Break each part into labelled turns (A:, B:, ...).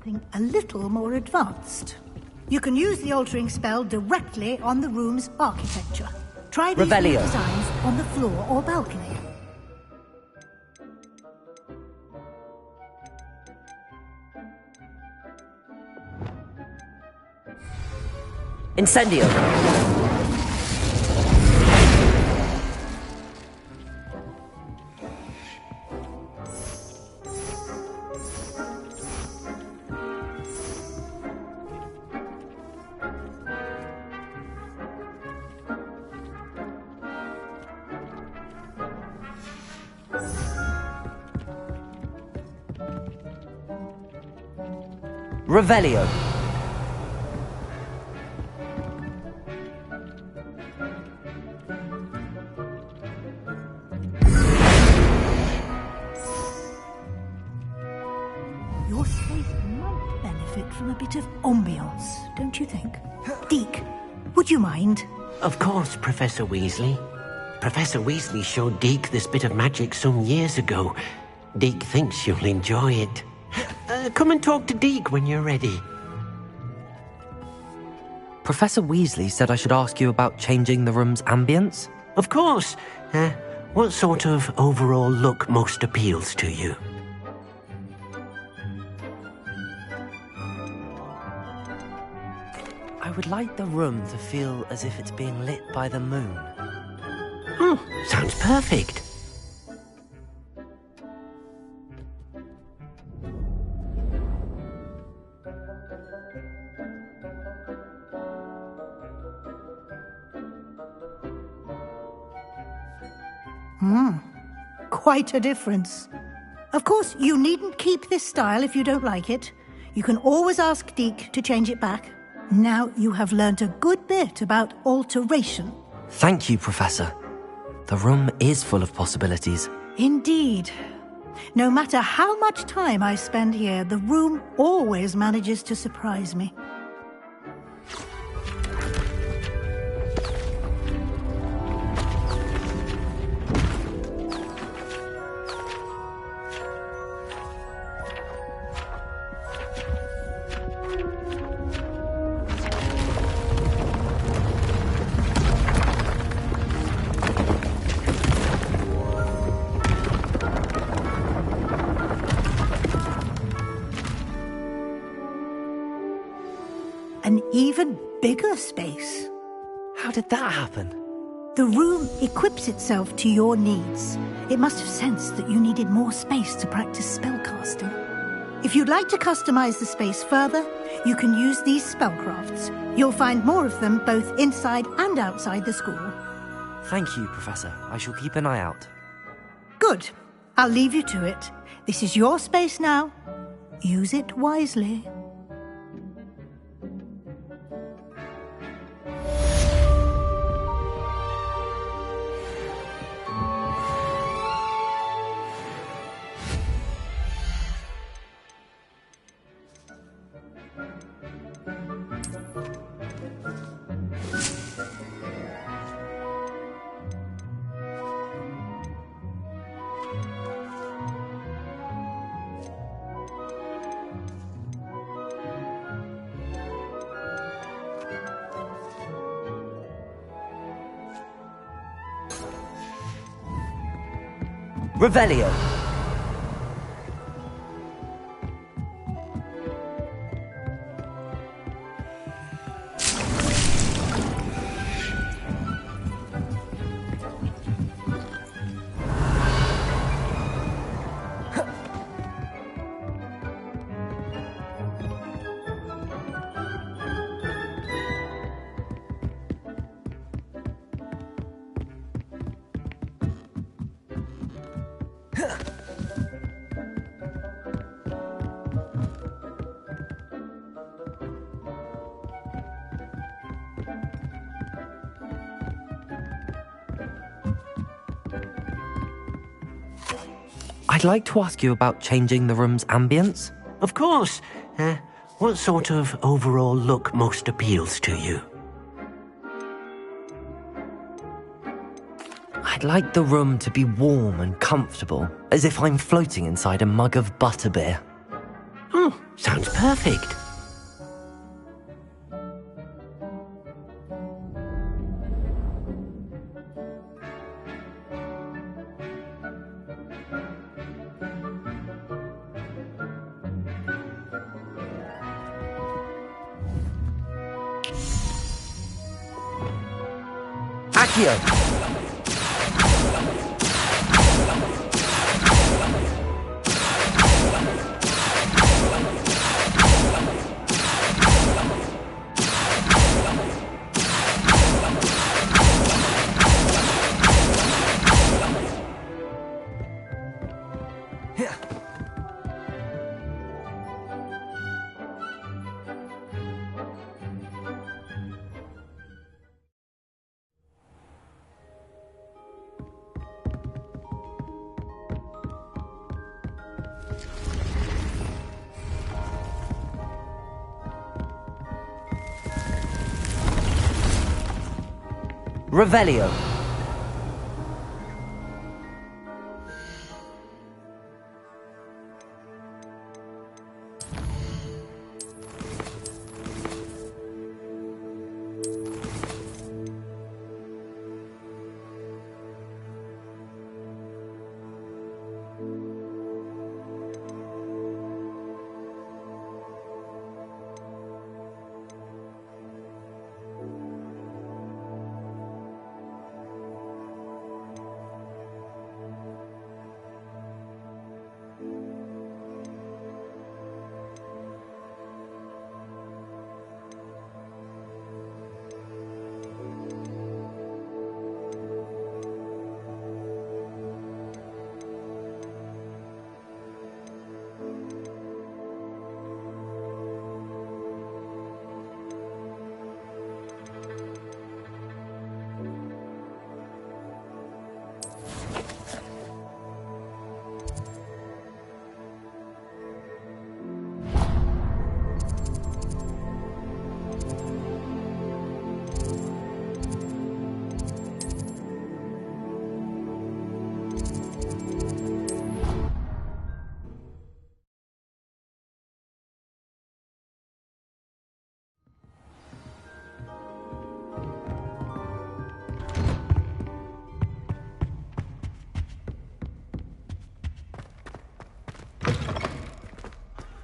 A: something a little more advanced. You can use the altering spell directly on the room's architecture. Try these new designs on the floor or balcony.
B: Incendio! Revelio.
A: Your space might benefit from a bit of ambiance, don't you think? Deke, would you mind?
C: Of course, Professor Weasley. Professor Weasley showed Deke this bit of magic some years ago. Deke thinks you'll enjoy it. Come and talk to Deke when you're ready.
B: Professor Weasley said I should ask you about changing the room's ambience?
C: Of course. What sort of overall look most appeals to you?
B: I would like the room to feel as if it's being lit by the moon.
C: Oh, sounds perfect.
A: Quite a difference. Of course, you needn't keep this style if you don't like it. You can always ask Deke to change it back. Now you have learnt a good bit about alteration.
B: Thank you, Professor. The room is full of possibilities.
A: Indeed. No matter how much time I spend here, the room always manages to surprise me. An even bigger space.
B: How did that happen?
A: The room equips itself to your needs. It must have sensed that you needed more space to practice spellcasting. If you'd like to customize the space further, you can use these spellcrafts. You'll find more of them both inside and outside the school.
B: Thank you, Professor. I shall keep an eye out.
A: Good. I'll leave you to it. This is your space now. Use it wisely.
B: Revelio. I'd like to ask you about changing the room's ambience.
C: Of course. What sort of overall look most appeals to you?
B: I'd like the room to be warm and comfortable, as if I'm floating inside a mug of butterbeer.
C: Oh, sounds perfect.
B: Accio! Revelio.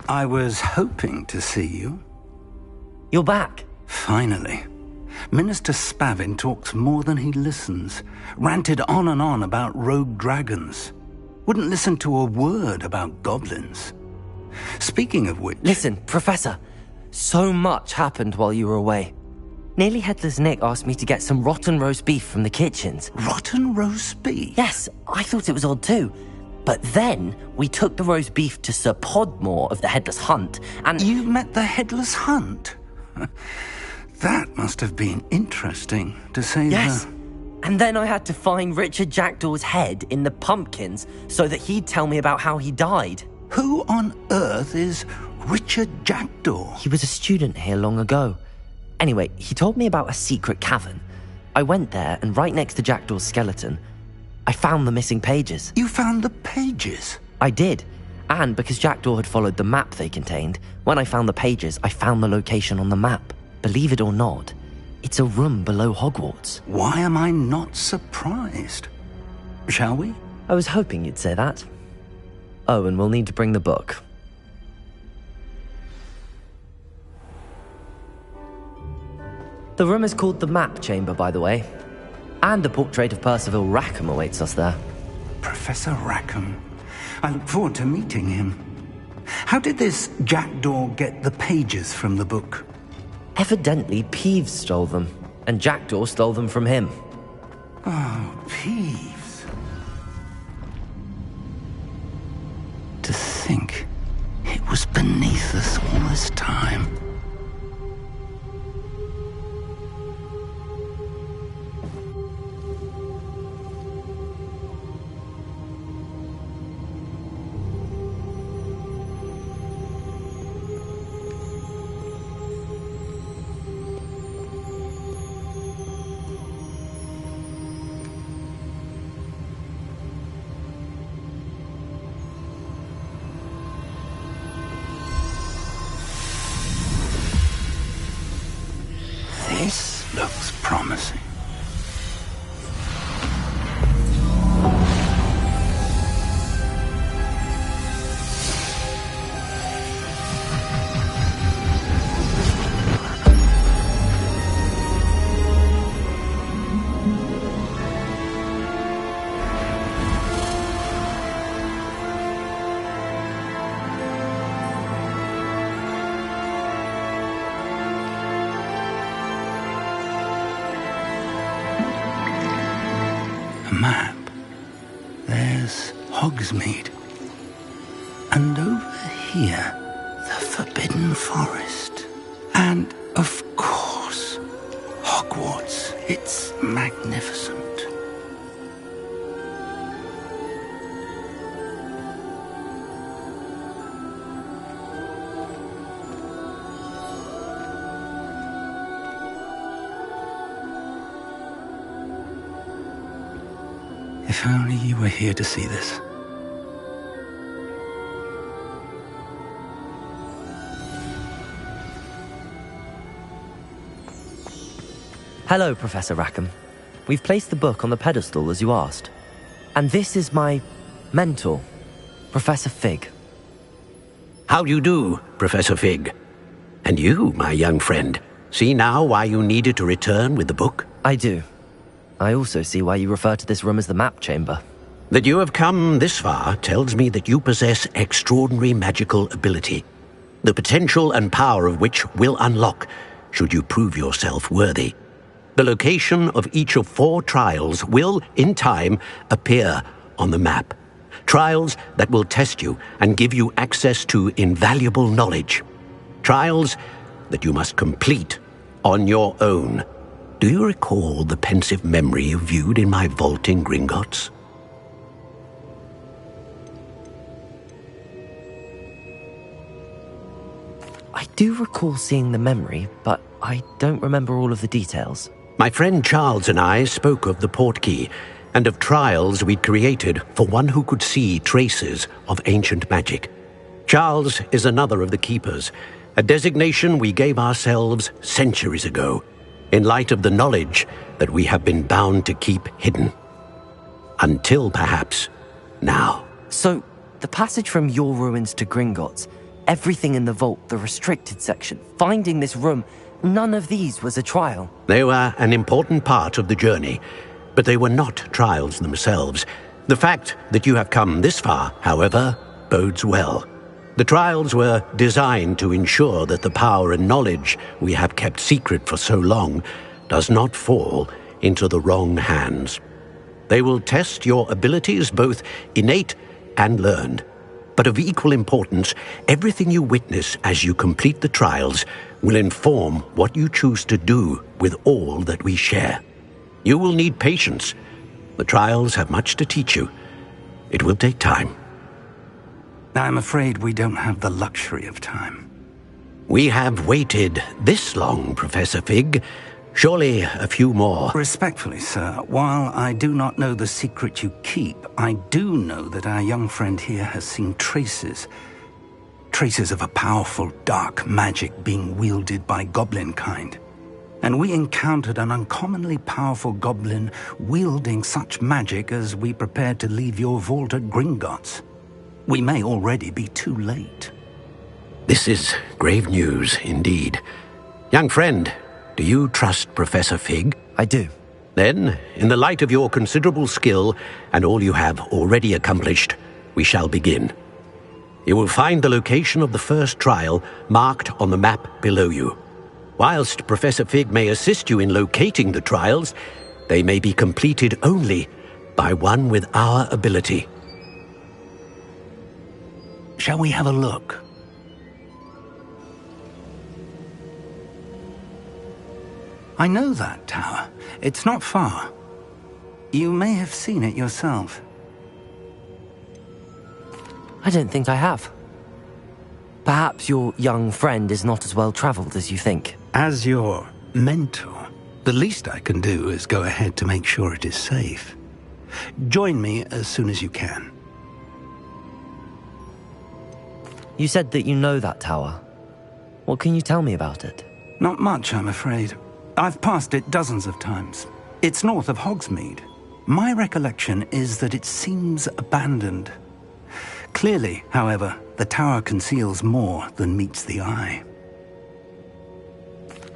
D: I was hoping to see you.
B: You're back.
D: Finally. Minister Spavin talks more than he listens. Ranted on and on about rogue dragons. Wouldn't listen to a word about goblins. Speaking of which...
B: Listen, Professor. So much happened while you were away. Nearly Headless Nick asked me to get some rotten roast beef from the kitchens.
D: Rotten roast beef?
B: Yes, I thought it was odd too. But then we took the roast beef to Sir Podmore of the Headless Hunt, and...
D: You met the Headless Hunt? That must have been interesting, to say
B: Yes.
D: the...
B: And then I had to find Richard Jackdaw's head in the pumpkins so that he'd tell me about how he died.
D: Who on earth is Richard Jackdaw?
B: He was a student here long ago. Anyway, he told me about a secret cavern. I went there, and right next to Jackdaw's skeleton, I found the missing pages.
D: You found the pages?
B: I did. And because Jackdaw had followed the map they contained, when I found the pages, I found the location on the map. Believe it or not, it's a room below Hogwarts.
D: Why am I not surprised? Shall we?
B: I was hoping you'd say that. Oh, and we'll need to bring the book. The room is called the Map Chamber, by the way. And a portrait of Percival Rackham awaits us there.
D: Professor Rackham. I look forward to meeting him. How did this Jackdaw get the pages from the book?
B: Evidently, Peeves stole them, and Jackdaw stole them from him.
D: Oh, Peeves. To think it was beneath us all this time. the map, there's Hogsmeade. And over here, the Forbidden Forest. And, of course, Hogwarts. It's magnificent. If only you were here to see this.
B: Hello, Professor Rackham. We've placed the book on the pedestal as you asked. And this is my mentor, Professor Fig.
C: How do you do, Professor Fig? And you, my young friend, see now why you needed to return with the book?
B: I do. I also see why you refer to this room as the map chamber.
C: That you have come this far tells me that you possess extraordinary magical ability, the potential and power of which will unlock should you prove yourself worthy. The location of each of 4 trials will, in time, appear on the map. Trials that will test you and give you access to invaluable knowledge. Trials that you must complete on your own. Do you recall the pensive memory you viewed in my vault in Gringotts?
B: I do recall seeing the memory, but I don't remember all of the details.
C: My friend Charles and I spoke of the portkey and of trials we'd created for one who could see traces of ancient magic. Charles is another of the keepers, a designation we gave ourselves centuries ago, in light of the knowledge that we have been bound to keep hidden. Until, perhaps, now.
B: So, the passage from your ruins to Gringotts, everything in the vault, the restricted section, finding this room, none of these was a trial.
C: They were an important part of the journey, but they were not trials themselves. The fact that you have come this far, however, bodes well. The trials were designed to ensure that the power and knowledge we have kept secret for so long does not fall into the wrong hands. They will test your abilities, both innate and learned. But of equal importance, everything you witness as you complete the trials will inform what you choose to do with all that we share. You will need patience. The trials have much to teach you. It will take time.
D: I'm afraid we don't have the luxury of time.
C: We have waited this long, Professor Fig. Surely a few more.
D: Respectfully, sir, while I do not know the secret you keep, I do know that our young friend here has seen traces of a powerful dark magic being wielded by goblin kind. And we encountered an uncommonly powerful goblin wielding such magic as we prepared to leave your vault at Gringotts. We may already be too late.
C: This is grave news indeed. Young friend, do you trust Professor Fig?
B: I do.
C: Then, in the light of your considerable skill and all you have already accomplished, we shall begin. You will find the location of the first trial marked on the map below you. Whilst Professor Fig may assist you in locating the trials, they may be completed only by one with our ability.
D: Shall we have a look? I know that tower. It's not far. You may have seen it yourself.
B: I don't think I have. Perhaps your young friend is not as well traveled as you think.
D: As your mentor, the least I can do is go ahead to make sure it is safe. Join me as soon as you can.
B: You said that you know that tower. What can you tell me about it?
D: Not much, I'm afraid. I've passed it dozens of times. It's north of Hogsmeade. My recollection is that it seems abandoned. Clearly, however, the tower conceals more than meets the eye.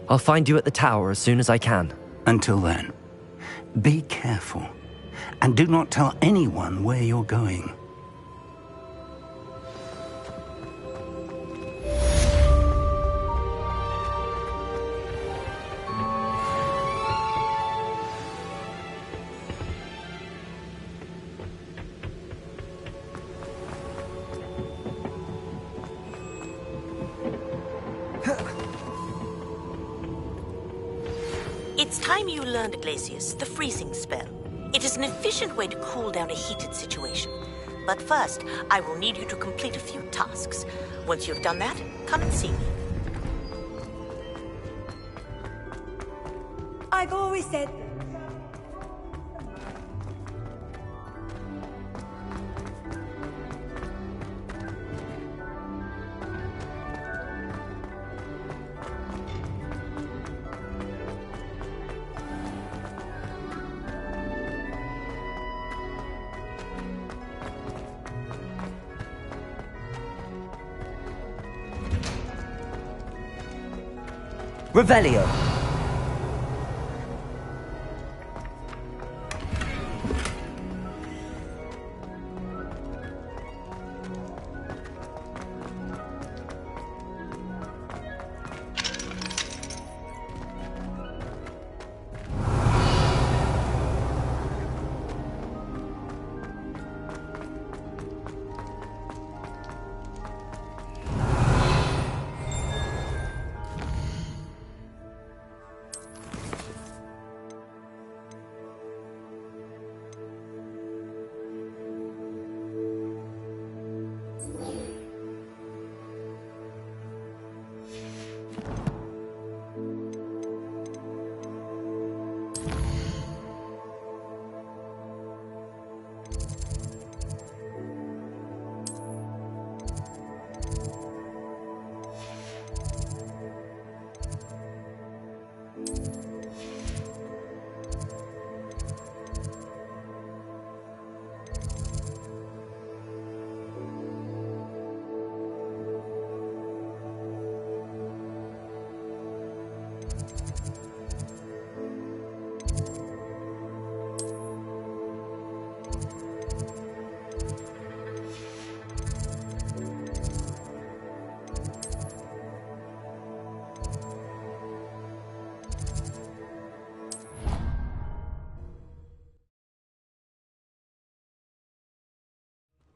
B: I'll find you at the tower as soon as I can.
D: Until then, be careful, and do not tell anyone where you're going.
E: It's time you learned, Glacius, the freezing spell. It is an efficient way to cool down a heated situation. But first, I will need you to complete a few tasks. Once you've done that, come and see me.
F: I've always said...
B: Revelio.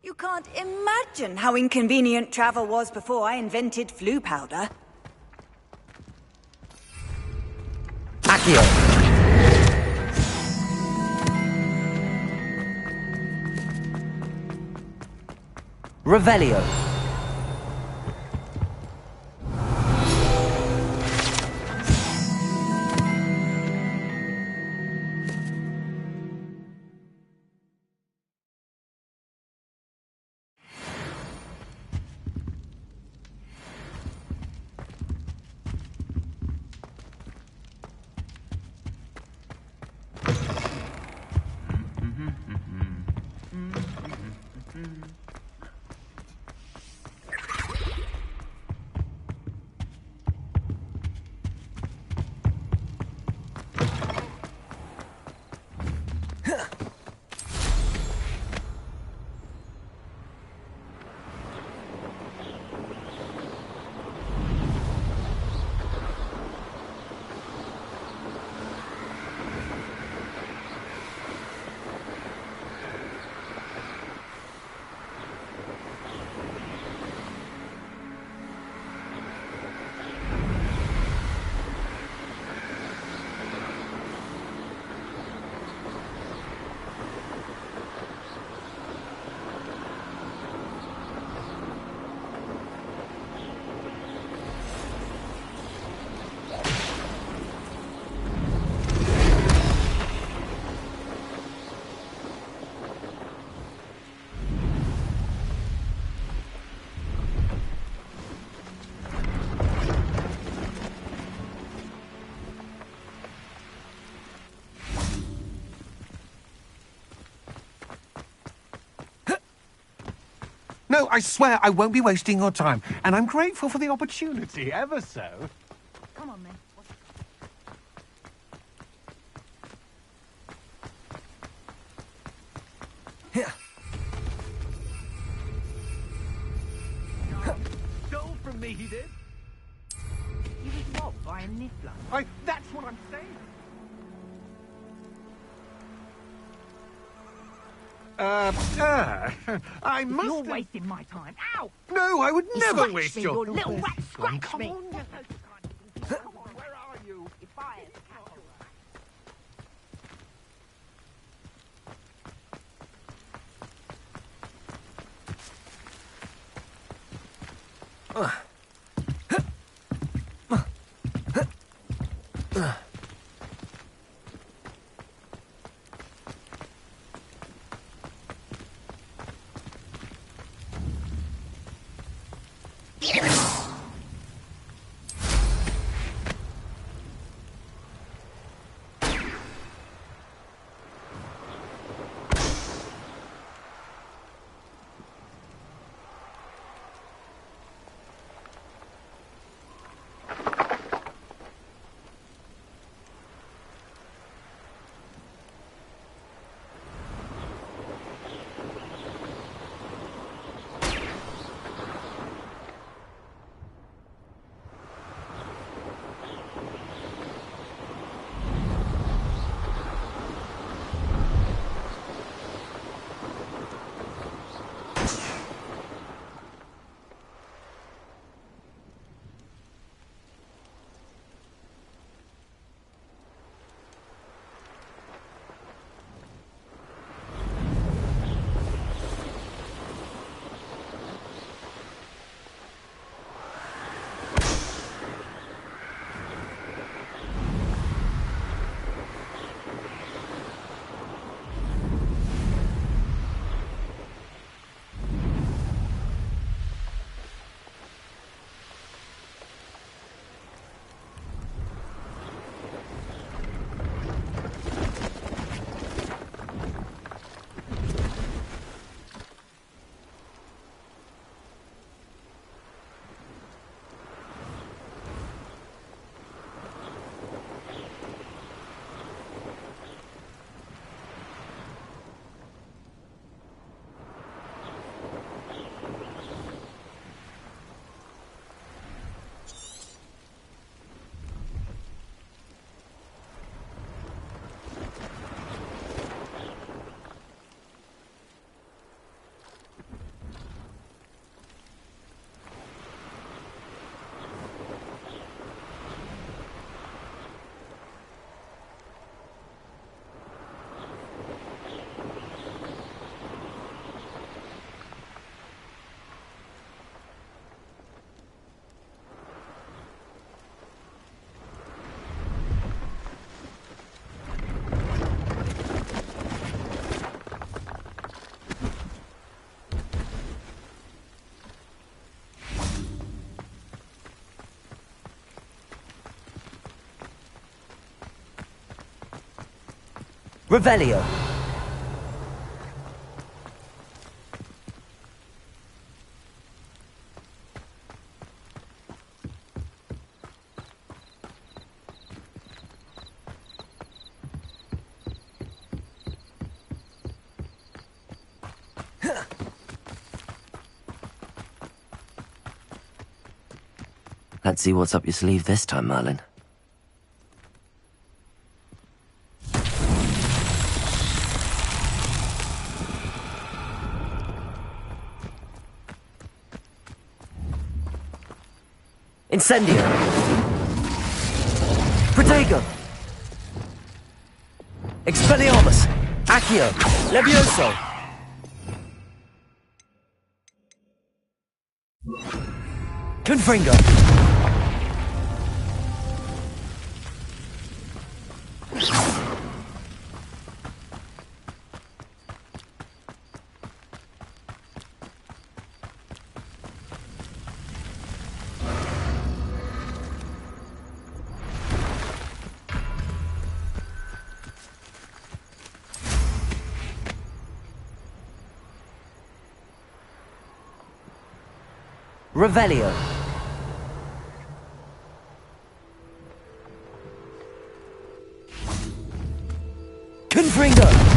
F: You can't imagine how inconvenient travel was before I invented flu powder.
B: Accio. Revelio.
G: No, I swear I won't be wasting your time, and I'm grateful for the opportunity, ever so.
F: Come on, then.
G: Here. Stole from me, he did.
F: You was robbed by a niffler.
G: That's what I'm saying. I must...
F: You're wasting my time. Ow!
G: No, I would never
F: Scratch
G: waste
F: me,
G: your...
F: you little rat, scratch
G: Come
F: me.
G: on, where are you?
B: Revelio. Let's see what's up your sleeve this time, Merlin. Incendio! Protego! Expelliarmus! Accio! Levioso! Confringo! Revelio. Confringo.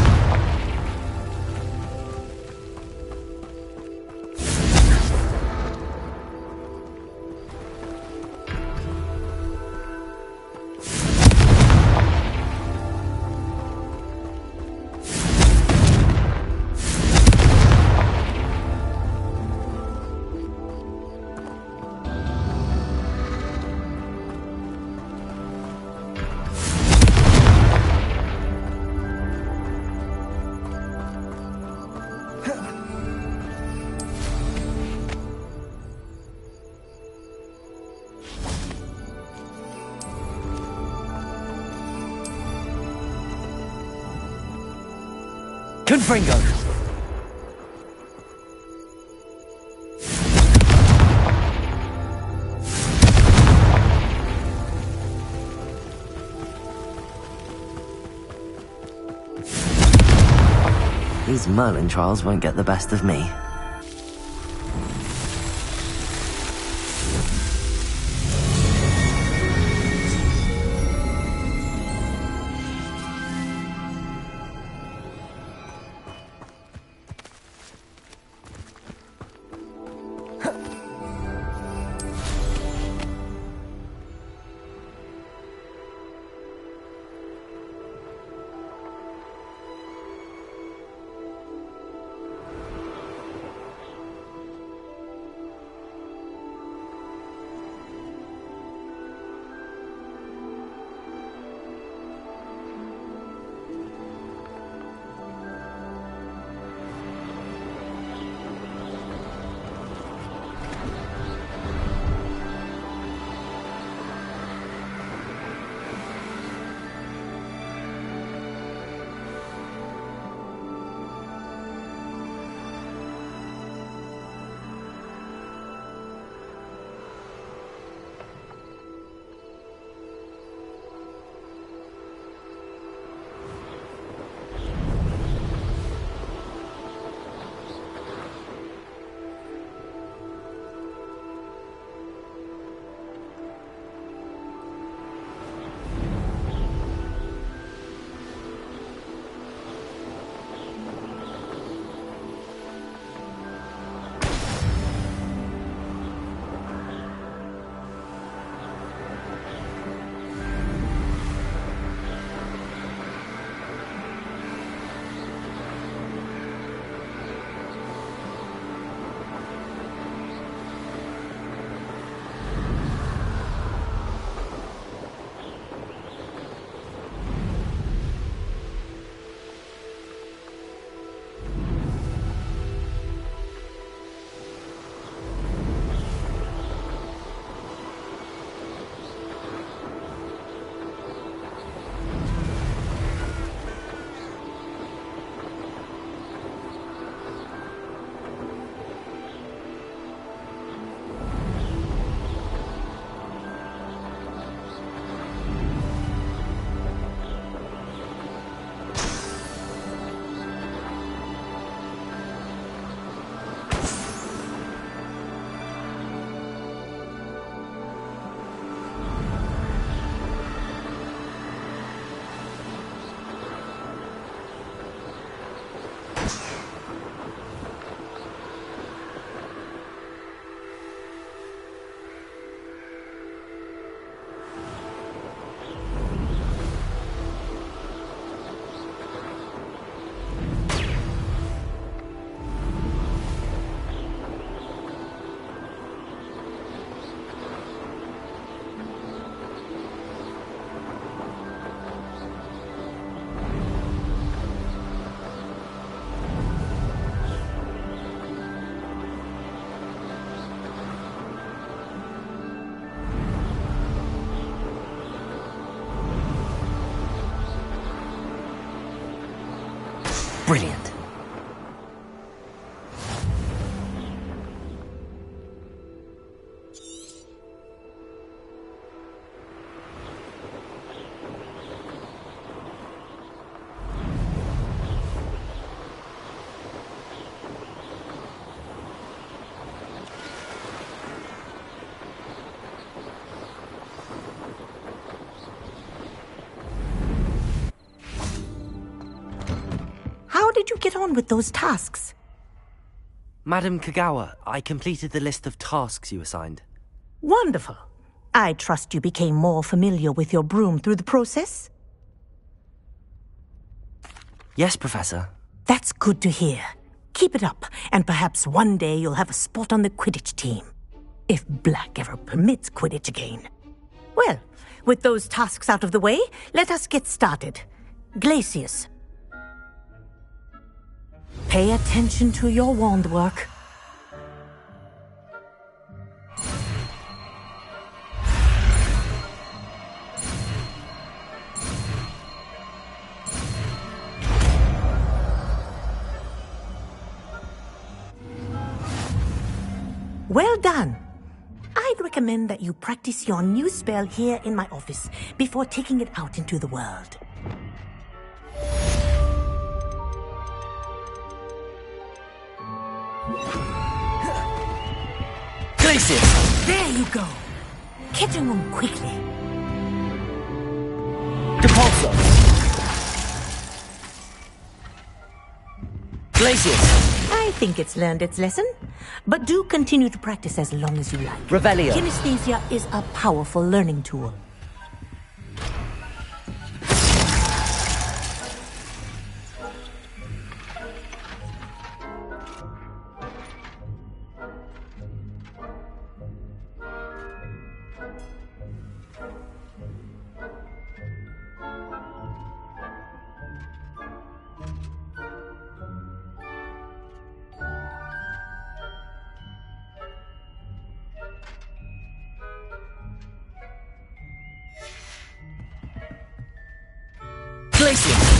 B: Confringo! These Merlin trials won't get the best of me. Brilliant.
E: How did you get on with those tasks?
B: Madam Kagawa, I completed the list of tasks you assigned.
E: Wonderful. I trust you became more familiar with your broom through the process?
B: Yes, Professor.
E: That's good to hear. Keep it up, and perhaps one day you'll have a spot on the Quidditch team. If Black ever permits Quidditch again. Well, with those tasks out of the way, let us get started. Glacius. Pay attention to your wand work. Well done. I'd recommend that you practice your new spell here in my office before taking it out into the world.
B: Glacius!
E: There you go. Catching them quickly.
B: Depulso! Glacius!
E: I think it's learned its lesson. But do continue to practice as long as you like.
B: Revelio!
E: Kinesthesia is a powerful learning tool.
B: Glacius!